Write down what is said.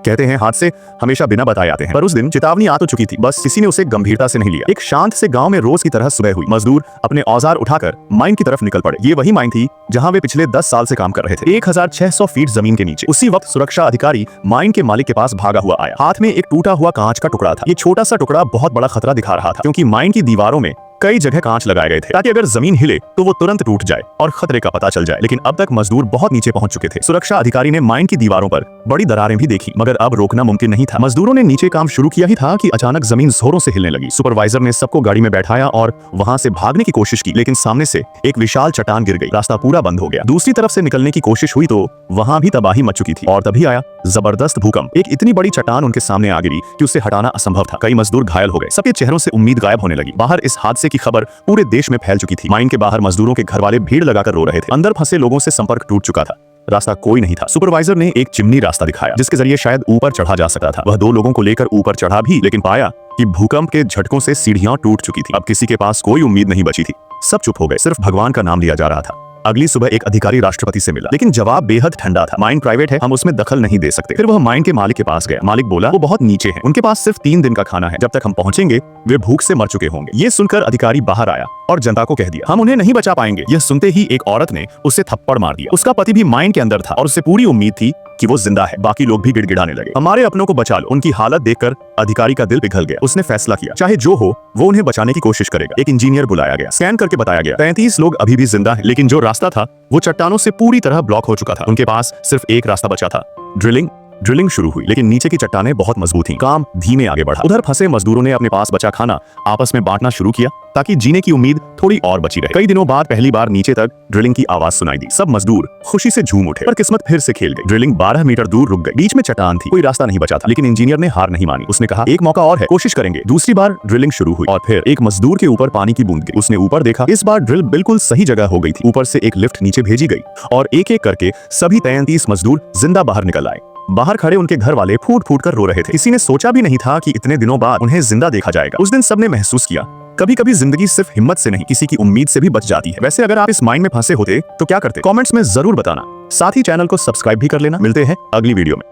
कहते हैं हादसे हमेशा बिना बताए आते हैं, पर उस दिन चेतावनी आ तो चुकी थी, बस किसी ने उसे गंभीरता से नहीं लिया। एक शांत से गांव में रोज की तरह सुबह हुई। मजदूर अपने औजार उठाकर माइन की तरफ निकल पड़े। ये वही माइन थी जहां वे पिछले 10 साल से काम कर रहे थे, 1600 फीट जमीन के नीचे। उसी वक्त सुरक्षा अधिकारी माइन के मालिक के पास भागा हुआ आया। हाथ में एक टूटा हुआ कांच का टुकड़ा था। ये छोटा सा टुकड़ा बहुत बड़ा खतरा दिखा रहा था, क्योंकि माइन की दीवारों में कई जगह कांच लगाए गए थे ताकि अगर जमीन हिले तो वो तुरंत टूट जाए और खतरे का पता चल जाए। लेकिन अब तक मजदूर बहुत नीचे पहुंच चुके थे। सुरक्षा अधिकारी ने माइन की दीवारों पर बड़ी दरारें भी देखी, मगर अब रोकना मुमकिन नहीं था। मजदूरों ने नीचे काम शुरू किया ही था कि अचानक जमीन जोरों से हिलने लगी। सुपरवाइजर ने सबको गाड़ी में बैठाया और वहां से भागने की कोशिश की, लेकिन सामने से एक विशाल चट्टान गिर गई। रास्ता पूरा बंद हो गया। दूसरी तरफ से निकलने की कोशिश हुई तो वहां भी तबाही मच चुकी थी। और तभी आया जबरदस्त भूकंप। एक इतनी बड़ी चट्टान उनके सामने आ गिरी कि उसे हटाना असंभव था। कई मजदूर घायल हो गए। सबके चेहरों से उम्मीद गायब होने लगी। बाहर इस हादसे की खबर पूरे देश में फैल चुकी थी। माइन के बाहर मजदूरों के घर वाले भीड़ लगाकर रो रहे थे। अंदर फंसे लोगों से संपर्क टूट चुका था। रास्ता कोई नहीं था। सुपरवाइजर ने एक चिमनी रास्ता दिखाया जिसके जरिए शायद ऊपर चढ़ा जा सकता था। वह 2 लोगों को लेकर ऊपर चढ़ा भी, लेकिन पाया कि भूकंप के झटकों से सीढ़ियां टूट चुकी थी। अब किसी के पास कोई उम्मीद नहीं बची थी। सब चुप हो गए। सिर्फ भगवान का नाम लिया जा रहा था। अगली सुबह एक अधिकारी राष्ट्रपति से मिला, लेकिन जवाब बेहद ठंडा था। माइन प्राइवेट है, हम उसमें दखल नहीं दे सकते। फिर वह माइन के मालिक के पास गया। मालिक बोला वो बहुत नीचे हैं, उनके पास सिर्फ 3 दिन का खाना है। जब तक हम पहुंचेंगे वे भूख से मर चुके होंगे। ये सुनकर अधिकारी बाहर आया और जनता को कह दिया हम उन्हें नहीं बचा पाएंगे। यह सुनते ही एक औरत ने उसे थप्पड़ मार दिया। उसका पति भी माइन के अंदर था और उसे पूरी उम्मीद थी कि वो जिंदा है। बाकी लोग भी गिड़गिड़ाने लगे, हमारे अपनों को बचा लो। उनकी हालत देखकर अधिकारी का दिल पिघल गया। उसने फैसला किया चाहे जो हो वो उन्हें बचाने की कोशिश करेगा। एक इंजीनियर बुलाया गया। स्कैन करके बताया गया 33 लोग अभी भी जिंदा हैं, लेकिन जो रास्ता था वो चट्टानों से पूरी तरह ब्लॉक हो चुका था। उनके पास सिर्फ एक रास्ता बचा था। ड्रिलिंग शुरू हुई, लेकिन नीचे की चट्टानें बहुत मजबूत थीं। काम धीमे आगे बढ़ा। उधर फंसे मजदूरों ने अपने पास बचा खाना आपस में बांटना शुरू किया ताकि जीने की उम्मीद थोड़ी और बची रहे। कई दिनों बाद पहली बार नीचे तक ड्रिलिंग की आवाज सुनाई दी। सब मजदूर खुशी से झूम उठे, पर किस्मत फिर से खेल गई। ड्रिलिंग 12 मीटर दूर रुक गई। बीच में चट्टान थी, कोई रास्ता नहीं बचा था। लेकिन इंजीनियर ने हार नहीं मानी। उसने कहा एक मौका और है, कोशिश करेंगे। दूसरी बार ड्रिलिंग शुरू हुई और फिर एक मजदूर के ऊपर पानी की बूंद गिरी। उसने ऊपर देखा, इस बार ड्रिल बिल्कुल सही जगह हो गई थी। ऊपर से एक लिफ्ट नीचे भेजी गई और एक एक करके सभी 33 मजदूर जिंदा बाहर निकल आए। बाहर खड़े उनके घर वाले फूट फूट कर रो रहे थे। किसी ने सोचा भी नहीं था कि इतने दिनों बाद उन्हें जिंदा देखा जाएगा। उस दिन सबने महसूस किया कभी कभी जिंदगी सिर्फ हिम्मत से नहीं, किसी की उम्मीद से भी बच जाती है। वैसे अगर आप इस माइन में फंसे होते तो क्या करते? कमेंट्स में जरूर बताना। साथ ही चैनल को सब्सक्राइब भी कर लेना। मिलते हैं अगली वीडियो में।